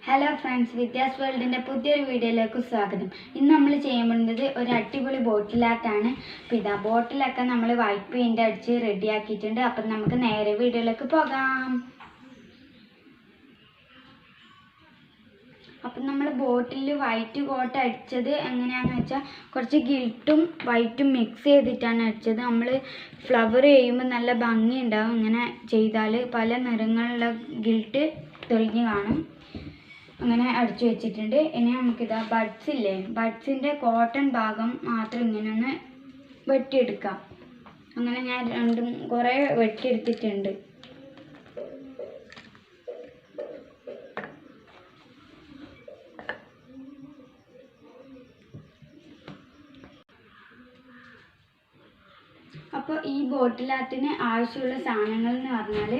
Hello friends, Vidya's വേൾഡിൻ്റെ പുതിയൊരു വീഡിയോയിലേക്ക് സ്വാഗതം. ഇന്ന് നമ്മൾ ചെയ്യാൻ പോകുന്നത് ഒരു അടിപൊളി ബോട്ടിൽ ആർട്ടാണ്. അപ്പോൾ ഇതാ ബോട്ടിലൊക്കെ നമ്മൾ വൈറ്റ് പെയിൻ്റ് അടിച്ച് റെഡിയാക്കിയിട്ടുണ്ട്. അപ്പം നമുക്ക് നേരെ വീഡിയോയിലേക്ക് പോകാം. അപ്പം നമ്മൾ ബോട്ടിൽ വൈറ്റ് കോട്ട് അടിച്ചത് എങ്ങനെയാണെന്ന് വെച്ചാൽ കുറച്ച് ഗിൽട്ടും വൈറ്റും മിക്സ് ചെയ്തിട്ടാണ് അടിച്ചത്. നമ്മൾ ഫ്ലവർ ചെയ്യുമ്പോൾ നല്ല ഭംഗി ഉണ്ടാവും. ഇങ്ങനെ ചെയ്താൽ പല നിറങ്ങളുള്ള ഗിൽട്ട് തെളിഞ്ഞ് കാണും. അങ്ങനെ അടിച്ചു വെച്ചിട്ടുണ്ട്. ഇനി നമുക്കിതാ ബഡ്സ് ഇല്ലേ, ബഡ്സിൻ്റെ കോട്ടൺ ഭാഗം മാത്രം ഇങ്ങനെ ഒന്ന് വെട്ടിയെടുക്കാം. അങ്ങനെ ഞാൻ കുറേ വെട്ടിയെടുത്തിട്ടുണ്ട്. അപ്പോൾ ഈ ബോട്ടിൽ ആർട്ടിന് ആവശ്യമുള്ള സാധനങ്ങൾ എന്ന് പറഞ്ഞാൽ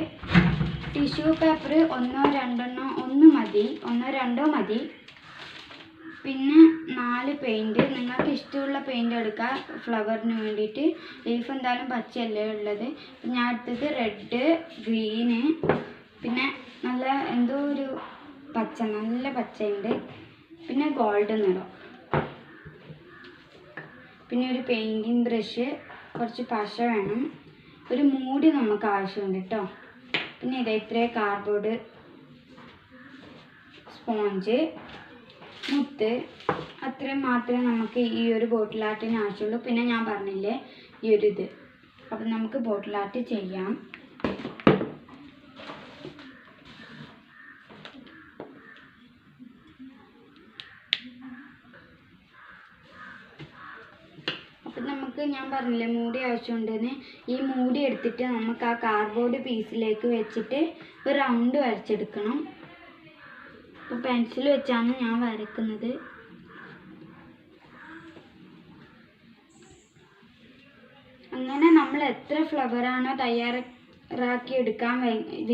ടിഷ്യൂ പേപ്പർ ഒന്നോ രണ്ടോ മതി. പിന്നെ 4 പെയിൻറ്റ്, നിങ്ങൾക്ക് ഇഷ്ടമുള്ള പെയിൻറ്റ് എടുക്കുക. ഫ്ലവറിന് വേണ്ടിയിട്ട് ലീഫ് എന്തായാലും പച്ചയല്ലേ ഉള്ളത്. ഞാൻ എടുത്തത് റെഡ്, ഗ്രീന്, പിന്നെ നല്ല എന്തോ ഒരു പച്ച, നല്ല പച്ചയുണ്ട്, പിന്നെ ഗോൾഡ് നിറം, പിന്നെ ഒരു പെയിൻറ്റിങ് ബ്രഷ്, കുറച്ച് പശ വേണം, ഒരു മൂടി നമുക്ക് ആവശ്യമുണ്ട് കേട്ടോ. പിന്നെ ഇത്രേ കാർഡ്ബോർഡ്, സ്പോഞ്ച്, മുത്ത്, അത്രയും മാത്രമേ നമുക്ക് ഈ ഒരു ബോട്ടിൽ ആർട്ടിന് ആവശ്യമുള്ളൂ. പിന്നെ ഞാൻ പറഞ്ഞില്ലേ ഈ ഒരു ഇത്. അപ്പം നമുക്ക് ബോട്ടിൽ ആർട്ട് ചെയ്യാം. ഞാൻ പറഞ്ഞില്ലേ മൂടി ആവശ്യമുണ്ടെന്ന്. ഈ മൂടി എടുത്തിട്ട് നമുക്ക് ആ കാർഡ്ബോർഡ് പീസിലേക്ക് വെച്ചിട്ട് ഒരു റൗണ്ട് വരച്ചെടുക്കണം. അപ്പോൾ പെൻസിൽ വെച്ചാണ് ഞാൻ വരയ്ക്കുന്നത്. അങ്ങനെ നമ്മൾ എത്ര ഫ്ലവറാണോ തയ്യാറാക്കി എടുക്കാൻ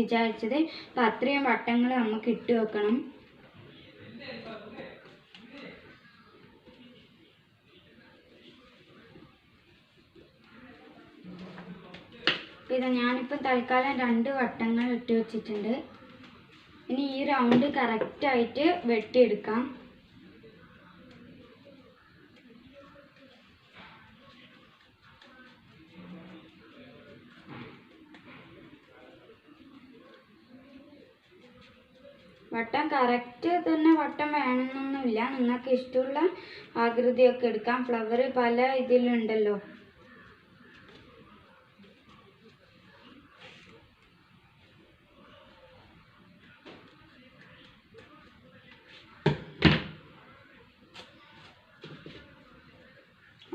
വിചാരിച്ചത് അപ്പം അത്രയും വട്ടങ്ങൾ നമുക്ക് ഇട്ട് വെക്കണം. ഇത് ഞാനിപ്പോൾ തൽക്കാലം 2 വട്ടങ്ങൾ ഇട്ട് വെച്ചിട്ടുണ്ട്. ഇനി ഈ റൗണ്ട് കറക്റ്റായിട്ട് വെട്ടിയെടുക്കാം. വട്ടം കറക്റ്റ് തന്നെ വട്ടം വേണമെന്നൊന്നുമില്ല. നിങ്ങൾക്ക് ഇഷ്ടമുള്ള ആകൃതിയൊക്കെ എടുക്കാം. ഫ്ലവർ പല ഇതിലുണ്ടല്ലോ.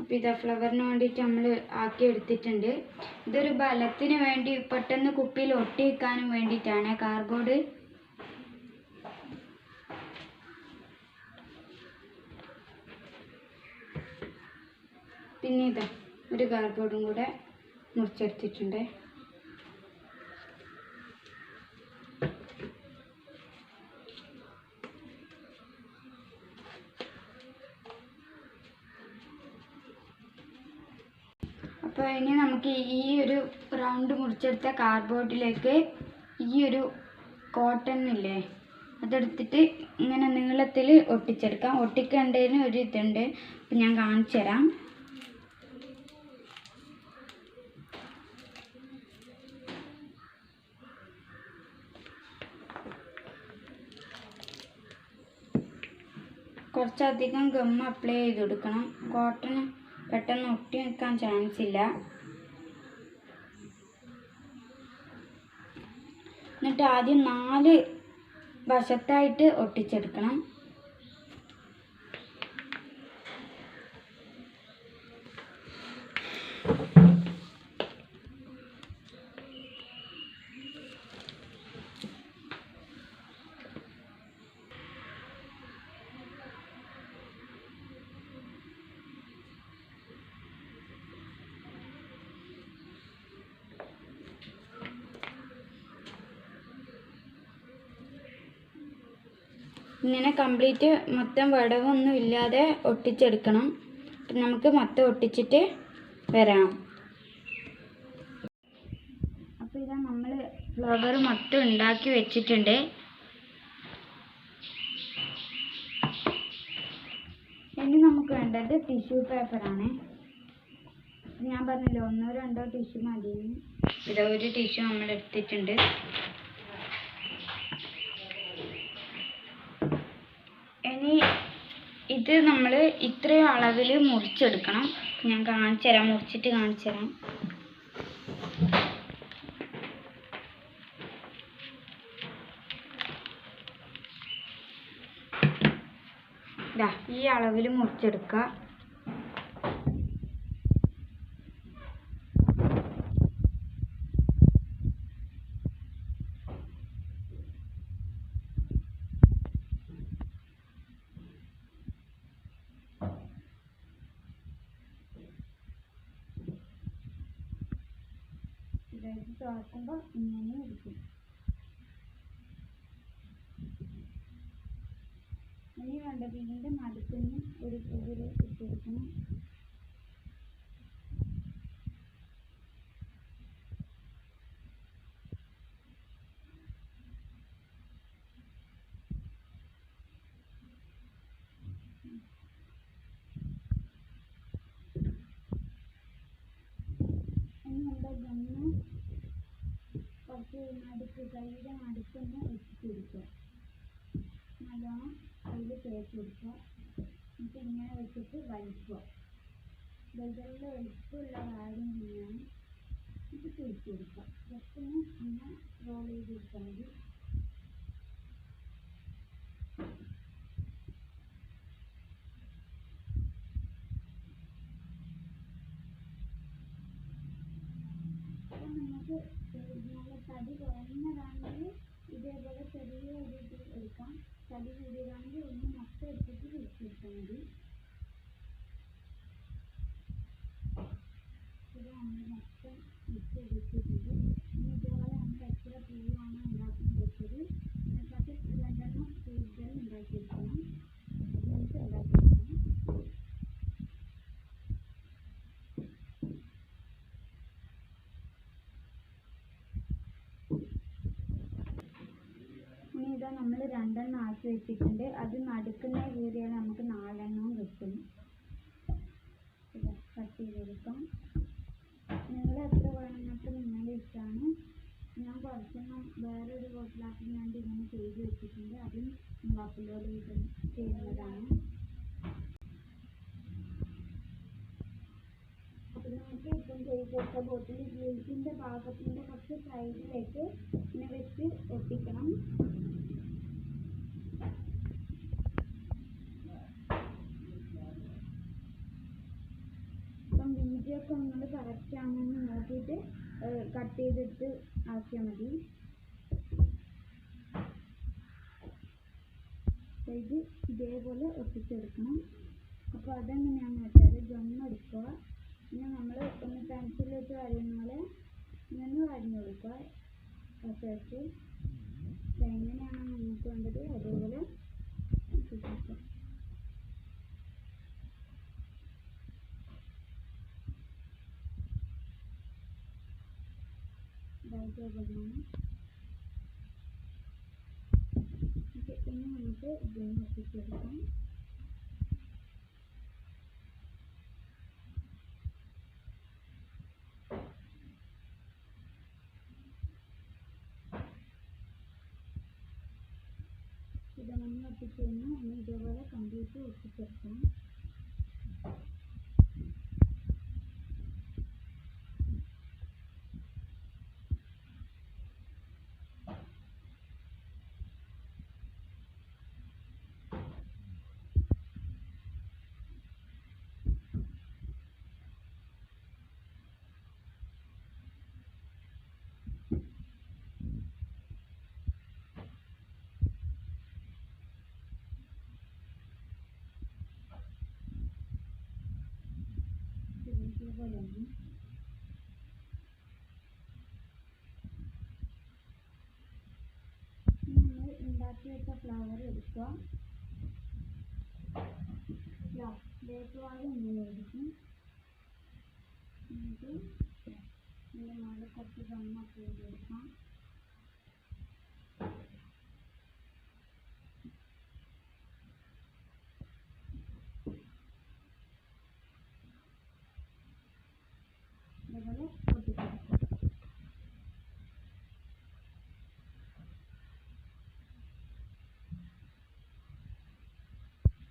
അപ്പോൾ ഇതാ ഫ്ലവറിന് വേണ്ടിയിട്ട് നമ്മൾ ആക്കി എടുത്തിട്ടുണ്ട്. ഇതൊരു ബലത്തിന് വേണ്ടി പെട്ടെന്ന് കുപ്പിയിൽ ഒട്ടി വെക്കാനും വേണ്ടിയിട്ടാണ് കാർഡ്ബോർഡ്. പിന്നെ ഇതാ ഒരു കാർഡ്ബോർഡും കൂടെ മുറിച്ചെടുത്തിട്ടുണ്ട്. അപ്പോൾ ഇനി നമുക്ക് ഈ ഒരു റൗണ്ട് മുറിച്ചെടുത്ത കാർഡ്ബോർഡിലേക്ക് ഈ ഒരു കോട്ടൺ ഇല്ലേ അതെടുത്തിട്ട് ഇങ്ങനെ നീളത്തിൽ ഒട്ടിച്ചെടുക്കാം. ഒട്ടിക്കേണ്ടതിന് ഒരു ഇതുണ്ട്, അപ്പം ഞാൻ കാണിച്ചു തരാം. കുറച്ചധികം ഗം അപ്ലൈ ചെയ്ത് കൊടുക്കണം. കോട്ടൺ പെട്ടെന്ന് ഒട്ടി നിൽക്കാൻ ചാൻസ് ഇല്ല. എന്നിട്ട് ആദ്യം 4 വശത്തായിട്ട് ഒട്ടിച്ചെടുക്കണം. ഇങ്ങനെ കംപ്ലീറ്റ് മൊത്തം വിടവൊന്നും ഇല്ലാതെ ഒട്ടിച്ചെടുക്കണം. അപ്പം നമുക്ക് മൊത്തം ഒട്ടിച്ചിട്ട് വരാം. അപ്പോൾ ഇതാ നമ്മൾ ഫ്ലവർ മൊത്തം ഉണ്ടാക്കി വെച്ചിട്ടുണ്ട്. വേണ്ടത് ടിഷ്യൂ പേപ്പറാണ്. ഞാൻ പറഞ്ഞില്ല 1-2 ടിഷ്യൂ മതിയെന്ന്. ഇതാ ഒരു ടിഷ്യൂ നമ്മൾ എടുത്തിട്ടുണ്ട്. ഇനി ഇത് നമ്മൾ ഇത്രയും അളവിൽ മുറിച്ചെടുക്കണം. ഞാൻ കാണിച്ചു തരാം, മുറിച്ചിട്ട് കാണിച്ചു തരാം. ഈ അളവിൽ മുറിച്ചെടുക്കുക. ഇതായിട്ട് തുറക്കുമ്പോൾ ഇങ്ങനെ ഇരിക്കും. ഇനി വേണ്ടത് ഇതിൻ്റെ നടുക്കുന്ന് ഒരു പൂവിൽ ഇട്ടെടുക്കണം. ഇനി നമ്മുടെ ഗമ്മ് കുറച്ച് നടുക്ക് കൈയുടെ നടുക്കൊന്ന് വെച്ചിരിക്കുക. നല്ലോണം കയ്യിൽ തേച്ച് കൊടുക്കുക. എന്നിട്ട് ഇങ്ങനെ വെച്ചിട്ട് വലിക്കുക. വെള്ളം എളുപ്പമുള്ള കാര്യം തന്നെയാണ്. ഇത് തേച്ച് കൊടുക്കുക. ജസ്റ്റ് ഒന്ന് ഇങ്ങനെ റോൾ ചെയ്ത് കൊടുത്താൽ മതി. അപ്പം നമുക്ക് നല്ല തടി കുറഞ്ഞതാണെങ്കിൽ ഇതേപോലെ ചെറിയ ഒരു എടുക്കാം. തടി കൂടിയതാണെങ്കിൽ ഒന്ന് മൊത്തം എടുത്തിട്ട് തിരിച്ചെടുത്താൽ മതി. ഇത് നമ്മൾ മൊത്തം എടുത്തിട്ടുണ്ട്. ഇനി ഇതേപോലെ നമ്മൾ എത്ര പൂവാണ് ഉണ്ടാക്കി വെച്ചത് അതിനെക്കാട്ടി 2 കൂടുതൽ ഉണ്ടാക്കിയെടുക്കണം. 15 ഉണ്ടാക്കിയെടുക്കണം. ഇനി ഇതാ നമ്മൾ 2 ആക്കി വെച്ചിട്ടുണ്ട്. അത് നടുക്കുന്ന കീറിയാൽ നമുക്ക് 4 കിട്ടും. കട്ട് ചെയ്തെടുക്കാം. നിങ്ങൾ എത്ര വേണമെന്നൊക്കെ നിങ്ങളുടെ ഇഷ്ടമാണ്. ഞാൻ കുറച്ചെണ്ണം വേറൊരു ബോട്ടിലാക്കി വേണ്ടി ഇങ്ങനെ ചെയ്ത് വെച്ചിട്ടുണ്ട്. അതും നമ്മൾ അപ്ലോഡ് ചെയ്യുന്നതാണ്. അപ്പോൾ നമുക്ക് ഇപ്പം ചെയ്ത് വെച്ച ബോട്ടിൽ ഗ്ലീസിൻ്റെ ഭാഗത്തിൻ്റെ കുറച്ച് സൈഡിലേക്ക് ഇങ്ങനെ വെച്ച് ഒട്ടിക്കണം. അപ്പം വീഡിയോ ഒക്കെ നിങ്ങൾ കറക്റ്റ് ആണെന്ന് നോക്കിയിട്ട് കട്ട് ചെയ്തിട്ട് ആക്കിയാൽ മതി. ഇത് ഇതേപോലെ ഒട്ടിച്ചെടുക്കണം. അപ്പോൾ അതെങ്ങനെയാണെന്ന് വെച്ചാൽ ഗമ്മ് എടുക്കുക. പിന്നെ നമ്മൾ ഒന്ന് പെൻസിൽ വെച്ച് വരയുന്ന പോലെ ഇങ്ങനെ വരഞ്ഞു കൊടുക്കുക. ഫസ്റ്റ് എങ്ങനെയാണോ നിങ്ങൾക്ക് വേണ്ടത് അതേപോലെ ഒട്ടിച്ചെടുക്കുക. ഇതേപോലെയാണ്. ഇനി നമുക്ക് ഇതിന് ഒട്ടിച്ചെടുക്കാം. ഇത് നമ്മൾ ഒട്ടിച്ച് കഴിഞ്ഞാൽ ഇനി ഇതേപോലെ കംപ്ലീറ്റ് ഒട്ടിച്ചെടുക്കണം. ഇതേപോലെയാണ്. നമ്മൾ ഉണ്ടാക്കി വെച്ച ഫ്ലവർ എടുക്കുക. ബേക്ക് ഭാഗം ഇങ്ങനെ ആയിരിക്കും. എന്നിട്ട് ഇതിൻ്റെ മുകളിൽ കുറച്ച് ഗമ്മൊക്കെ ചെയ്തെടുക്കാം. ചെണ്ടുകൾ പൊട്ടിച്ചെടുക്കും.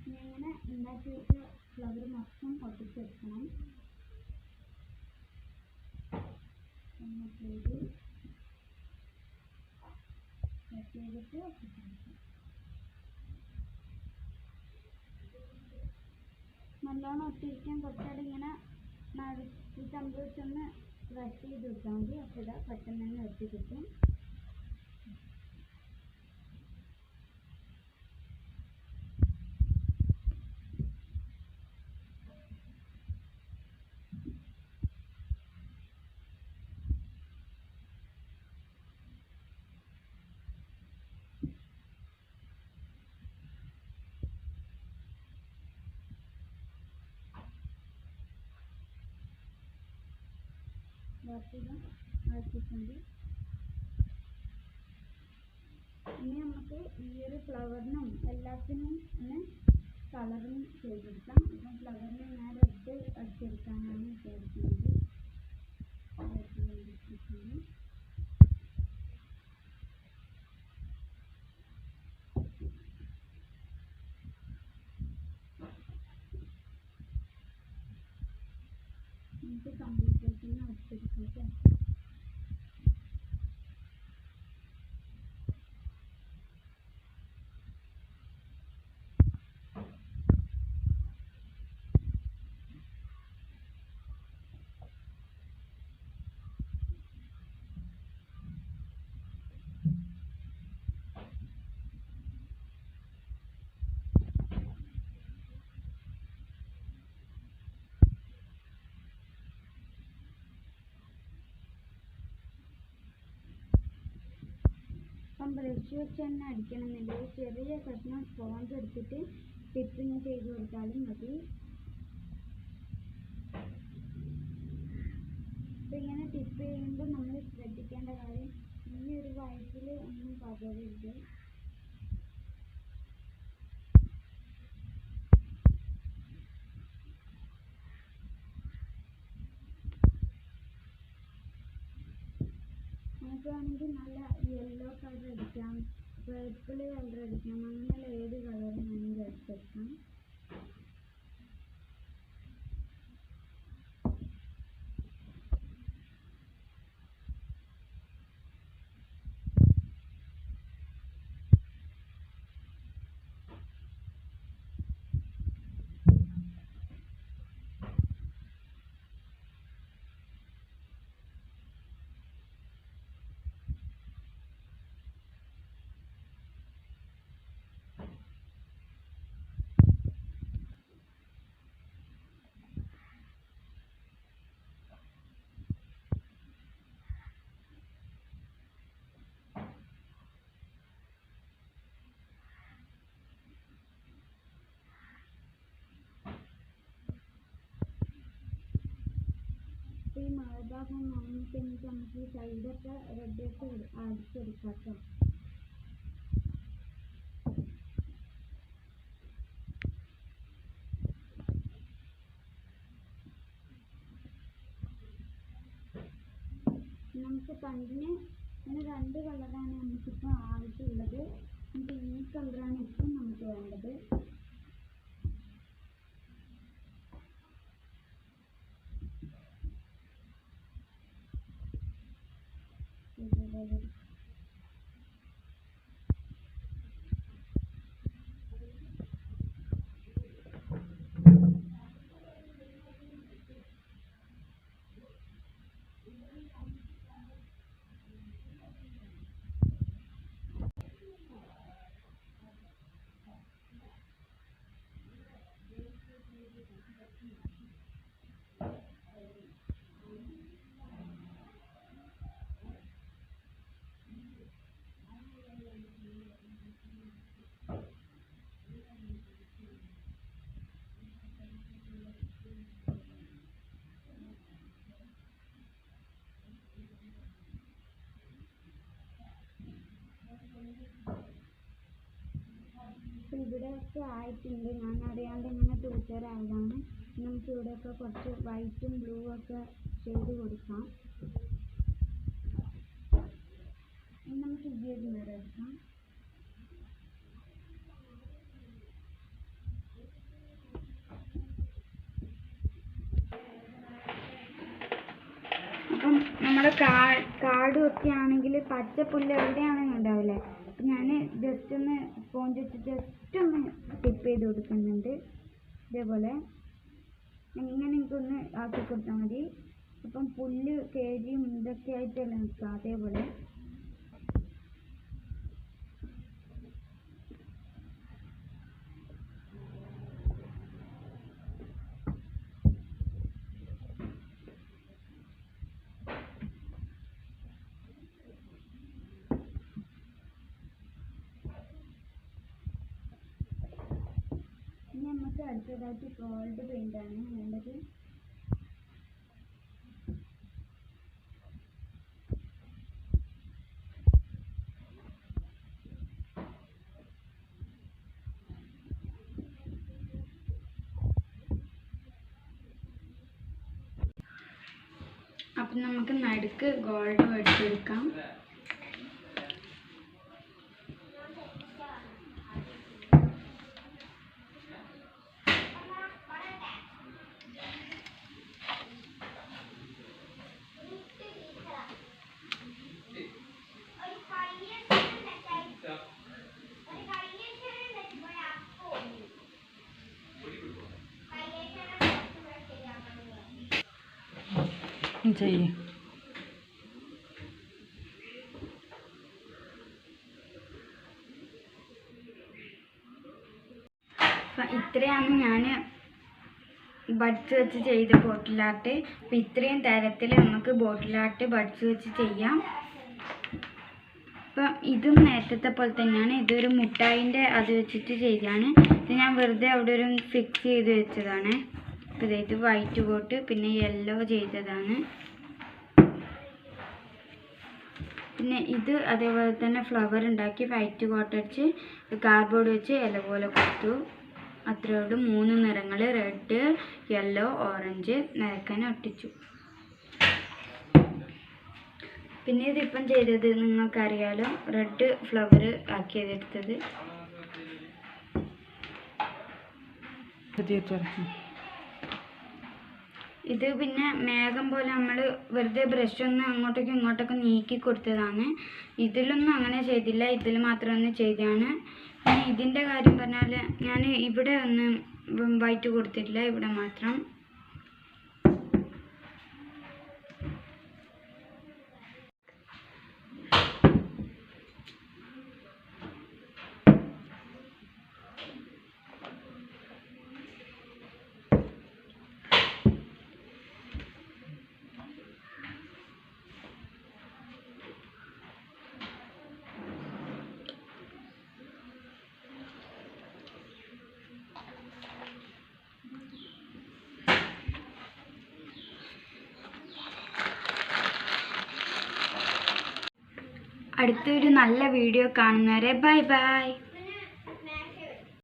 ഇങ്ങനെ ഉണ്ടാക്കി വെച്ച ഫ്ലവർ മൊത്തം പൊട്ടിച്ചെടുക്കണം. ചെയ്തിട്ട് നല്ലോണം ഒട്ടിരിക്കാൻ കുറച്ചാട് ഇങ്ങനെ ഈ സംഭവം വെച്ചൊന്ന് പ്രസ് ചെയ്ത് കൊടുത്താൽ മതി. അപ്പോൾ ഇതാ പെട്ടെന്ന് തന്നെ ഒട്ടി കിട്ടും. ആക്കിയിട്ടുണ്ട്. ഇനി നമുക്ക് ഈ ഒരു ഫ്ലവറിനും എല്ലാത്തിനും ഒന്ന് കളറിങ് ചെയ്തെടുക്കാം. അപ്പം ഫ്ലവറിന് ഞാൻ റെഡ് അടിച്ചെടുക്കാനാണ് വിചാരിക്കുന്നത്. നമുക്ക് കമ്പ്യൂട്ടറിന് അടിച്ചെടുക്കാം. അപ്പം ബ്രഷ് വെച്ച് തന്നെ അടിക്കണമെന്നില്ല. ഒരു ചെറിയ കഷ്ണം സ്പോഞ്ച് എടുത്തിട്ട് ടിപ്പിങ് ചെയ്ത് കൊടുത്താലും മതി. അപ്പം ഇങ്ങനെ ടിപ്പ് ചെയ്യുമ്പോൾ നമ്മൾ ശ്രദ്ധിക്കേണ്ട കാര്യം ഈ ഒരു വയസ്സിൽ ഒന്നും പകരരുത്. നമുക്ക് വേണമെങ്കിൽ നല്ല യെല്ലോ കളർ അടിക്കാം, പേർപ്പിൾ കളർ അടിക്കാം, അങ്ങനെയുള്ള ഏത് കളറും വേണമെങ്കിൽ അടിച്ചെടുക്കാം. ഈ മഴഭാഗം വാങ്ങിക്കഴിഞ്ഞിട്ട് നമുക്ക് ഈ സൈഡൊക്കെ റെഡിയൊക്കെ അടിച്ചെടുക്കാം. നമുക്ക് കണ്ടിന് ഇങ്ങനെ 2 കളറാണ് നമുക്കിപ്പോൾ ആവശ്യമുള്ളത്. നമുക്ക് ഈ കളറാണ് ഇപ്പം നമുക്ക് വേണ്ടത്. ഇവിടെയൊക്കെ ആയിട്ടുണ്ട്. ഞാൻ അറിയാണ്ട് ഇങ്ങനെ തൂത്തരായതാണ്. നമുക്ക് ഇവിടെയൊക്കെ കുറച്ച് വൈറ്റും ബ്ലൂ ഒക്കെ ചെയ്ത് കൊടുക്കാം. ഇനി നമുക്ക് ഈ ഒരു നിറം എടുക്കാം. അപ്പം നമ്മുടെ കാർഡ് ഒക്കെ ആണെങ്കിൽ പച്ചപ്പുല്ല് എവിടെയാണെന്ന് ഉണ്ടാവില്ലേ, അപ്പം ഞാൻ ജസ്റ്റ് ഒന്ന് സ്പോഞ്ച് വെച്ച് ജസ്റ്റ് ഒന്ന് ടിപ്പ് ചെയ്ത് കൊടുക്കുന്നുണ്ട്. ഇതേപോലെ ഇങ്ങനെ എനിക്കൊന്ന് ആക്കി കൊടുത്താൽ മതി. അപ്പം പുല്ല് കേരിയും ഇതൊക്കെ ആയിട്ടല്ല നിൽക്കുക. അതേപോലെ നമുക്ക് അടുത്തതായിട്ട് ഗോൾഡ് പെയിന്റ് ആണ് വേണ്ടത്. അപ്പം നമുക്ക് നടുക്ക് ഗോൾഡ് മേടിച്ചെടുക്കാം. ചെയ്യ്. ഇത്രയാണ് ഞാൻ ബഡ്സ് വെച്ച് ചെയ്ത ബോട്ടിൽ ആർട്ട്. അപ്പം ഇത്രയും തരത്തിൽ നമുക്ക് ബോട്ടിൽ ആർട്ട് ബഡ്സ് വെച്ച് ചെയ്യാം. അപ്പം ഇതും നേരത്തെ പോലെ തന്നെയാണ്. ഇതൊരു മുട്ടായിൻ്റെ അത് വെച്ചിട്ട് ചെയ്തതാണ്. ഇത് ഞാൻ വെറുതെ അവിടെ ഒരു ഫിക്സ് ചെയ്ത് വെച്ചതാണ്. അപ്പോൾ ഇത് വൈറ്റ് കോട്ട് പിന്നെ യെല്ലോ ചെയ്തതാണ്. പിന്നെ ഇത് അതേപോലെ തന്നെ ഫ്ലവർ ഉണ്ടാക്കി വൈറ്റ് കോട്ട് അടിച്ച് കാർഡ്ബോർഡ് വെച്ച് ഇല പോലെ കൊടുത്തു. അത്രയോട് 3 നിറങ്ങൾ റെഡ്, യെല്ലോ, ഓറഞ്ച് നിരക്കാൻ ഒട്ടിച്ചു. പിന്നെ ഇതിപ്പം ചെയ്തത് നിങ്ങൾക്കറിയാലോ, റെഡ് ഫ്ലവർ ആക്കിയതെടുത്തത്. ഇത് പിന്നെ മേഘം പോലെ നമ്മൾ വെറുതെ ബ്രഷ് ഒന്ന് അങ്ങോട്ടേക്കും ഇങ്ങോട്ടൊക്കെ നീക്കി കൊടുത്തതാണ്. ഇതിലൊന്നും അങ്ങനെ ചെയ്തില്ല, ഇതിൽ മാത്രം ഒന്ന് ചെയ്തതാണ്. പിന്നെ ഇതിൻ്റെ കാര്യം പറഞ്ഞാൽ ഞാൻ ഇവിടെ ഒന്ന് വൈറ്റ് കൊടുത്തിട്ടില്ല, ഇവിടെ മാത്രം. അടുത്തൊരു നല്ല വീഡിയോ കാണുന്നവരെ ബൈ ബൈ.